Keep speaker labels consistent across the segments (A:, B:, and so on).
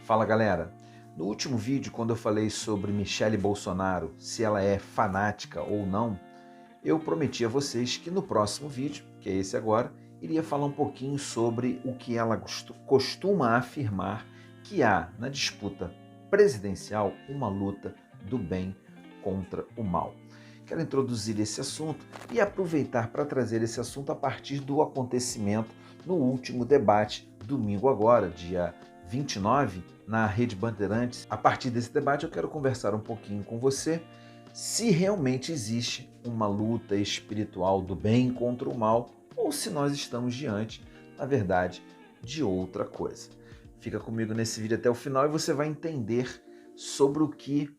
A: Fala galera, no último vídeo quando eu falei sobre Michele Bolsonaro, se ela é fanática ou não, eu prometi a vocês que no próximo vídeo, que é esse agora, iria falar um pouquinho sobre o que ela costuma afirmar que há na disputa presidencial uma luta do bem contra o mal. Quero introduzir esse assunto e aproveitar para trazer esse assunto a partir do acontecimento no último debate, domingo agora, dia 29, na Rede Bandeirantes. A partir desse debate eu quero conversar um pouquinho com você se realmente existe uma luta espiritual do bem contra o mal ou se nós estamos diante, na verdade, de outra coisa. Fica comigo nesse vídeo até o final e você vai entender sobre o que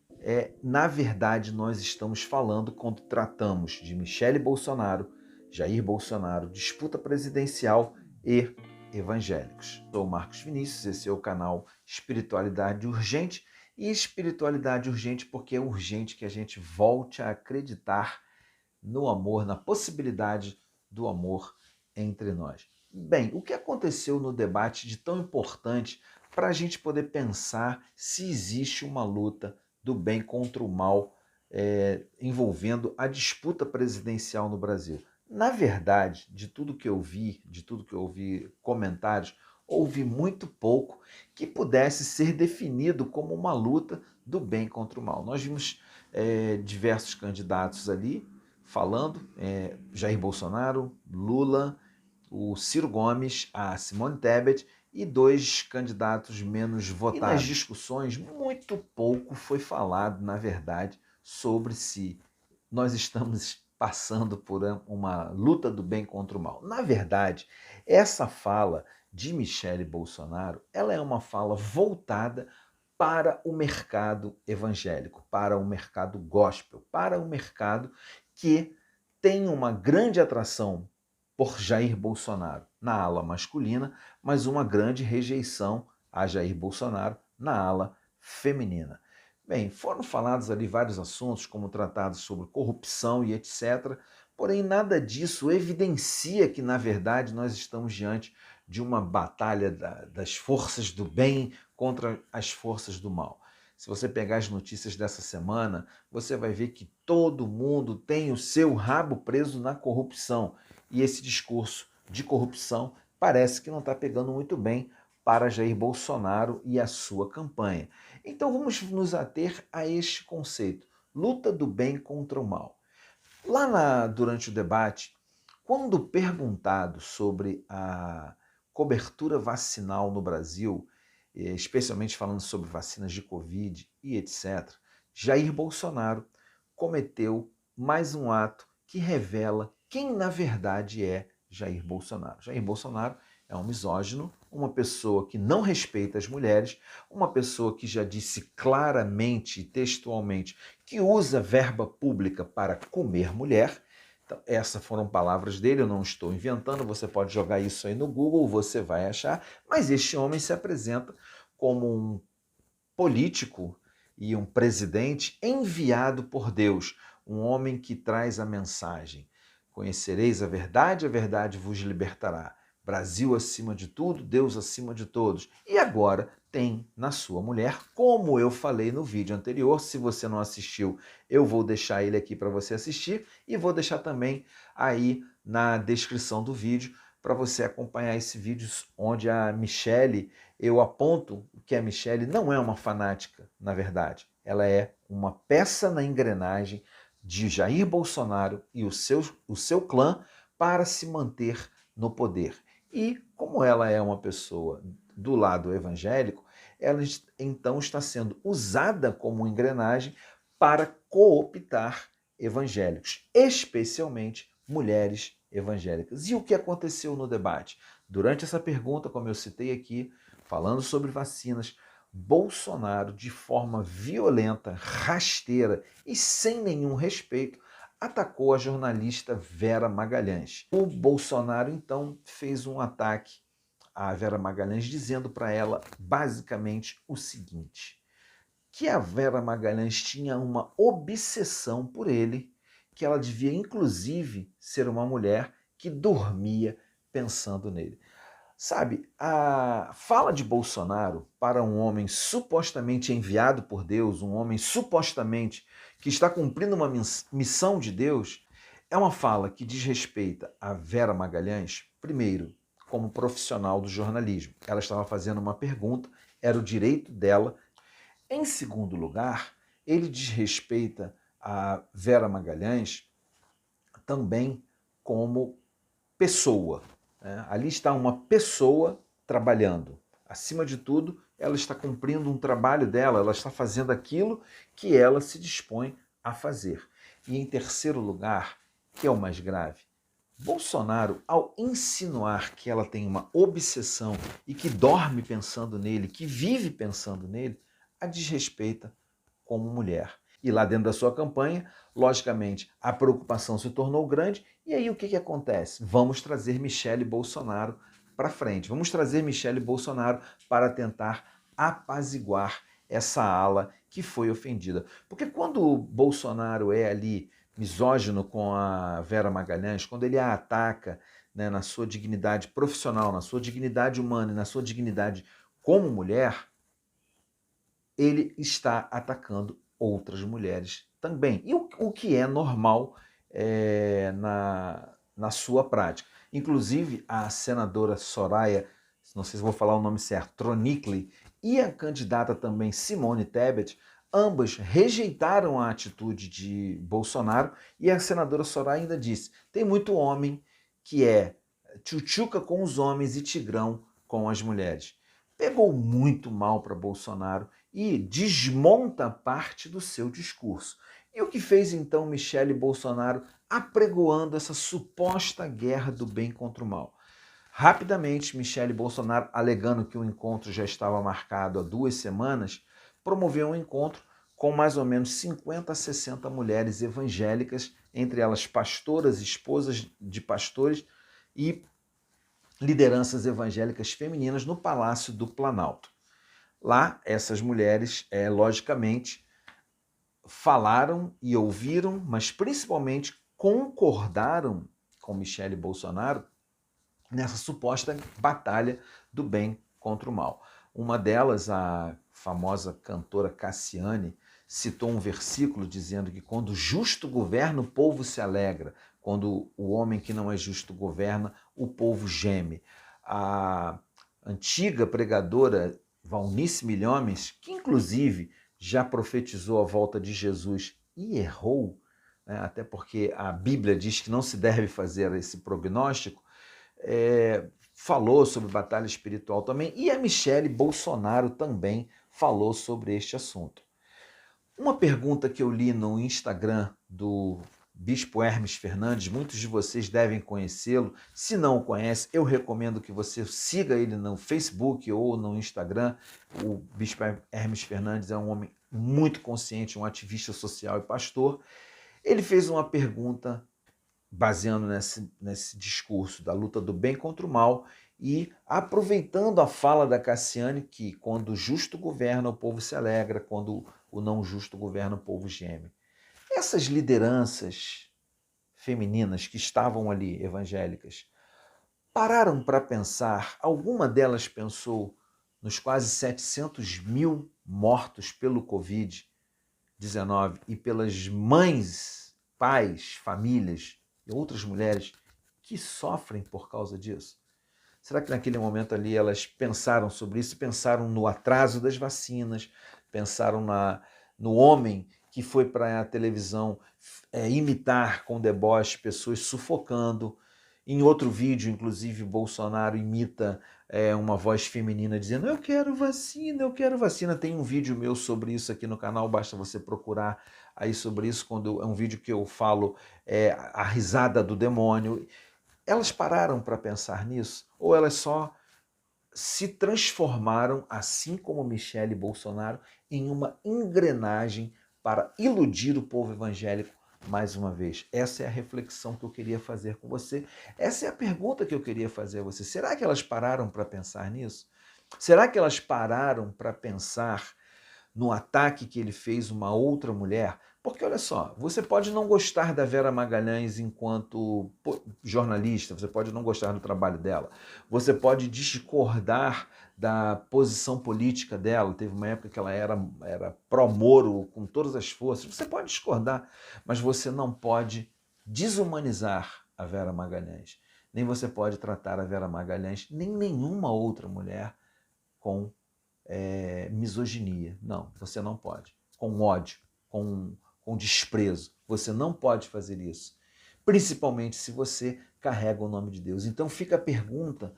A: na verdade nós estamos falando quando tratamos de Michele Bolsonaro, Jair Bolsonaro, disputa presidencial e evangélicos. Sou o Marcos Vinícius, esse é o canal Espiritualidade Urgente. E espiritualidade urgente porque é urgente que a gente volte a acreditar no amor, na possibilidade do amor entre nós. Bem, o que aconteceu no debate de tão importante para a gente poder pensar se existe uma luta do bem contra o mal envolvendo a disputa presidencial no Brasil? Na verdade, de tudo que eu vi, comentários, houve muito pouco que pudesse ser definido como uma luta do bem contra o mal. Nós vimos diversos candidatos ali falando, Jair Bolsonaro, Lula, o Ciro Gomes, a Simone Tebet e dois candidatos menos votados. E nas discussões, muito pouco foi falado, na verdade, sobre se nós estamos passando por uma luta do bem contra o mal. Na verdade, essa fala de Michele Bolsonaro, ela é uma fala voltada para o mercado evangélico, para o mercado gospel, para o mercado que tem uma grande atração por Jair Bolsonaro na ala masculina, mas uma grande rejeição a Jair Bolsonaro na ala feminina. Bem, foram falados ali vários assuntos, como tratados sobre corrupção e etc., porém nada disso evidencia que, na verdade, nós estamos diante de uma batalha das forças do bem contra as forças do mal. Se você pegar as notícias dessa semana, você vai ver que todo mundo tem o seu rabo preso na corrupção. E esse discurso de corrupção parece que não está pegando muito bem para Jair Bolsonaro e a sua campanha. Então vamos nos ater a este conceito, luta do bem contra o mal. Durante o debate, quando perguntado sobre a cobertura vacinal no Brasil, especialmente falando sobre vacinas de Covid e etc., Jair Bolsonaro cometeu mais um ato que revela quem na verdade é Jair Bolsonaro. Jair Bolsonaro é um misógino, uma pessoa que não respeita as mulheres, uma pessoa que já disse claramente e textualmente que usa verba pública para comer mulher. Então, essas foram palavras dele, eu não estou inventando, você pode jogar isso aí no Google, você vai achar, mas este homem se apresenta como um político e um presidente enviado por Deus, um homem que traz a mensagem: conhecereis a verdade vos libertará. Brasil acima de tudo, Deus acima de todos. E agora tem na sua mulher, como eu falei no vídeo anterior, se você não assistiu, eu vou deixar ele aqui para você assistir e vou deixar também aí na descrição do vídeo para você acompanhar esse vídeo onde a Michele, eu aponto que a Michele não é uma fanática, na verdade. Ela é uma peça na engrenagem de Jair Bolsonaro e o seu clã para se manter no poder. E como ela é uma pessoa do lado evangélico, ela então está sendo usada como engrenagem para cooptar evangélicos, especialmente mulheres evangélicas. E o que aconteceu no debate? Durante essa pergunta, como eu citei aqui, falando sobre vacinas, Bolsonaro, de forma violenta, rasteira e sem nenhum respeito, atacou a jornalista Vera Magalhães. O Bolsonaro, então, fez um ataque à Vera Magalhães, dizendo para ela basicamente o seguinte: que a Vera Magalhães tinha uma obsessão por ele, que ela devia, inclusive, ser uma mulher que dormia pensando nele. Sabe, a fala de Bolsonaro para um homem supostamente enviado por Deus, um homem supostamente que está cumprindo uma missão de Deus, é uma fala que diz respeito a Vera Magalhães, primeiro, como profissional do jornalismo. Ela estava fazendo uma pergunta, era o direito dela. Em segundo lugar, ele desrespeita a Vera Magalhães também como pessoa, né? Ali está uma pessoa trabalhando. Acima de tudo, ela está cumprindo um trabalho dela, ela está fazendo aquilo que ela se dispõe a fazer. E em terceiro lugar, que é o mais grave, Bolsonaro, ao insinuar que ela tem uma obsessão e que dorme pensando nele, que vive pensando nele, a desrespeita como mulher. E lá dentro da sua campanha, logicamente, a preocupação se tornou grande. E aí o que acontece? Vamos trazer Michele Bolsonaro para frente. Vamos trazer Michele Bolsonaro para tentar apaziguar essa ala que foi ofendida. Porque quando o Bolsonaro é ali misógino com a Vera Magalhães, quando ele a ataca, né, na sua dignidade profissional, na sua dignidade humana e na sua dignidade como mulher, ele está atacando outras mulheres também. E o que é normal na sua prática. Inclusive, a senadora Soraya, não sei se vou falar o nome certo, Tronicli, e a candidata também Simone Tebet, ambas rejeitaram a atitude de Bolsonaro, e a senadora Soraya ainda disse: tem muito homem que é tchutchuca com os homens e tigrão com as mulheres. Pegou muito mal para Bolsonaro e desmonta parte do seu discurso. E o que fez então Michele Bolsonaro apregoando essa suposta guerra do bem contra o mal? Rapidamente, Michele Bolsonaro, alegando que o encontro já estava marcado há 2 semanas, promoveu um encontro com mais ou menos 50 a 60 mulheres evangélicas, entre elas pastoras, esposas de pastores e lideranças evangélicas femininas no Palácio do Planalto. Lá, essas mulheres, logicamente, falaram e ouviram, mas principalmente concordaram com Michele Bolsonaro nessa suposta batalha do bem contra o mal. Uma delas, a famosa cantora Cassiane, citou um versículo dizendo que quando o justo governa, o povo se alegra. Quando o homem que não é justo governa, o povo geme. A antiga pregadora Valnice Milhomes, que inclusive já profetizou a volta de Jesus e errou, né, até porque a Bíblia diz que não se deve fazer esse prognóstico, falou sobre batalha espiritual também, e a Michele Bolsonaro também falou sobre este assunto. Uma pergunta que eu li no Instagram do Bispo Hermes Fernandes, muitos de vocês devem conhecê-lo. Se não o conhece, eu recomendo que você siga ele no Facebook ou no Instagram. O Bispo Hermes Fernandes é um homem muito consciente, um ativista social e pastor. Ele fez uma pergunta baseando nesse discurso da luta do bem contra o mal e aproveitando a fala da Cassiane, que quando o justo governa, o povo se alegra, quando o não justo governa, o povo geme. Essas lideranças femininas que estavam ali, evangélicas, pararam para pensar, alguma delas pensou nos quase 700 mil mortos pelo Covid-19 e pelas mães, pais, famílias e outras mulheres que sofrem por causa disso? Será que naquele momento ali elas pensaram sobre isso, pensaram no atraso das vacinas, pensaram no homem que foi para a televisão imitar com deboche pessoas sufocando? Em outro vídeo, inclusive, Bolsonaro imita uma voz feminina dizendo: eu quero vacina, eu quero vacina. Tem um vídeo meu sobre isso aqui no canal, basta você procurar aí sobre isso, quando é um vídeo que eu falo a risada do demônio. Elas pararam para pensar nisso? Ou elas só se transformaram, assim como Michele Bolsonaro, em uma engrenagem para iludir o povo evangélico mais uma vez? Essa é a reflexão que eu queria fazer com você. Essa é a pergunta que eu queria fazer a você. Será que elas pararam para pensar nisso? Será que elas pararam para pensar no ataque que ele fez uma outra mulher? Porque olha só, você pode não gostar da Vera Magalhães enquanto jornalista, você pode não gostar do trabalho dela, você pode discordar da posição política dela, teve uma época que ela era pró-Moro com todas as forças, você pode discordar, mas você não pode desumanizar a Vera Magalhães, nem você pode tratar a Vera Magalhães, nem nenhuma outra mulher com misoginia. Não, você não pode. Com ódio, com desprezo. Você não pode fazer isso. Principalmente se você carrega o nome de Deus. Então fica a pergunta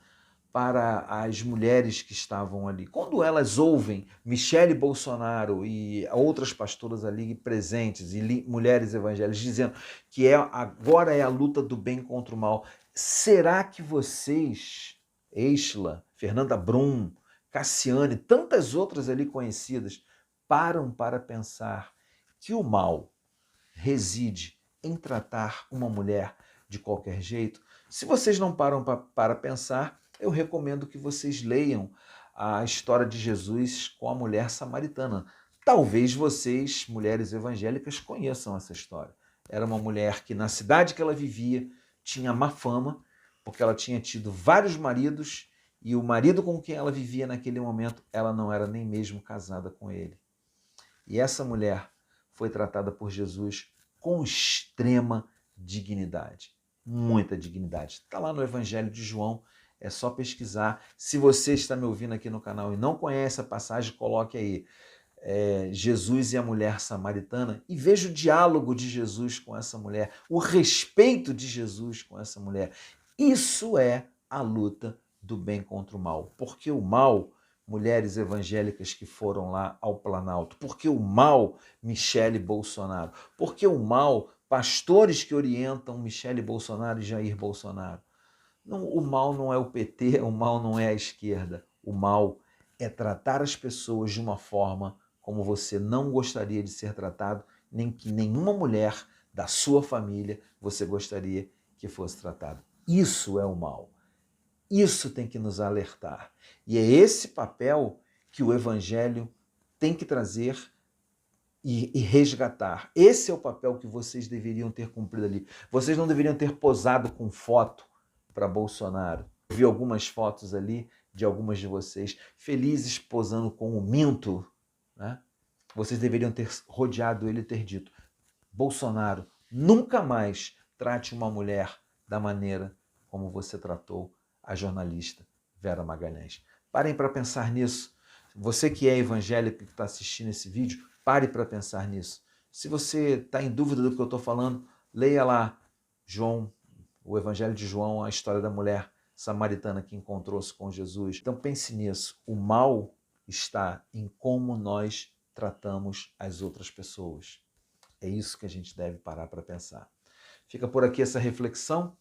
A: para as mulheres que estavam ali. Quando elas ouvem Michele Bolsonaro e outras pastoras ali presentes e mulheres evangélicas dizendo que agora é a luta do bem contra o mal, será que vocês, Eichla, Fernanda Brum, Cassiane, tantas outras ali conhecidas, param para pensar que o mal reside em tratar uma mulher de qualquer jeito? Se vocês não param para pensar, eu recomendo que vocês leiam a história de Jesus com a mulher samaritana. Talvez vocês, mulheres evangélicas, conheçam essa história. Era uma mulher que na cidade que ela vivia tinha má fama, porque ela tinha tido vários maridos e o marido com quem ela vivia naquele momento, ela não era nem mesmo casada com ele. E essa mulher foi tratada por Jesus com extrema dignidade, muita dignidade. Está lá no Evangelho de João, é só pesquisar. Se você está me ouvindo aqui no canal e não conhece a passagem, coloque aí Jesus e a mulher samaritana e veja o diálogo de Jesus com essa mulher, o respeito de Jesus com essa mulher. Isso é a luta do bem contra o mal, porque o mal, mulheres evangélicas que foram lá ao Planalto, porque o mal, Michele Bolsonaro, porque o mal, pastores que orientam Michele Bolsonaro e Jair Bolsonaro. Não, o mal não é o PT, o mal não é a esquerda, o mal é tratar as pessoas de uma forma como você não gostaria de ser tratado, nem que nenhuma mulher da sua família você gostaria que fosse tratado. Isso é o mal. Isso tem que nos alertar. E é esse papel que o Evangelho tem que trazer e resgatar. Esse é o papel que vocês deveriam ter cumprido ali. Vocês não deveriam ter posado com foto para Bolsonaro. Eu vi algumas fotos ali de algumas de vocês felizes posando com o Minto, né? Vocês deveriam ter rodeado ele e ter dito: Bolsonaro, nunca mais trate uma mulher da maneira como você tratou a jornalista Vera Magalhães. Parem para pensar nisso. Você que é evangélico e que está assistindo esse vídeo, pare para pensar nisso. Se você está em dúvida do que eu estou falando, leia lá João, o Evangelho de João, a história da mulher samaritana que encontrou-se com Jesus. Então pense nisso. O mal está em como nós tratamos as outras pessoas. É isso que a gente deve parar para pensar. Fica por aqui essa reflexão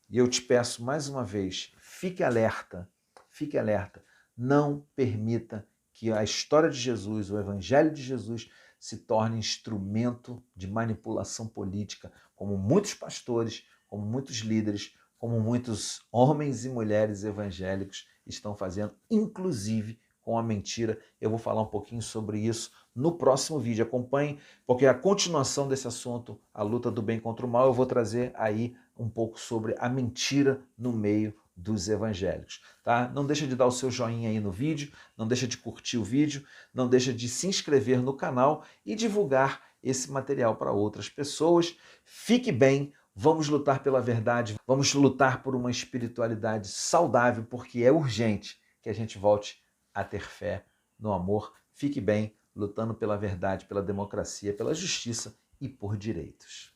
A: e eu te peço mais uma vez, fique alerta, fique alerta. Não permita que a história de Jesus, o Evangelho de Jesus, se torne instrumento de manipulação política, como muitos pastores, como muitos líderes, como muitos homens e mulheres evangélicos estão fazendo, inclusive com a mentira. Eu vou falar um pouquinho sobre isso no próximo vídeo. Acompanhe, porque a continuação desse assunto, a luta do bem contra o mal, eu vou trazer aí um pouco sobre a mentira no meio dos evangélicos, tá? Não deixa de dar o seu joinha aí no vídeo, não deixa de curtir o vídeo, não deixa de se inscrever no canal e divulgar esse material para outras pessoas. Fique bem, vamos lutar pela verdade, vamos lutar por uma espiritualidade saudável, porque é urgente que a gente volte a ter fé no amor. Fique bem, lutando pela verdade, pela democracia, pela justiça e por direitos.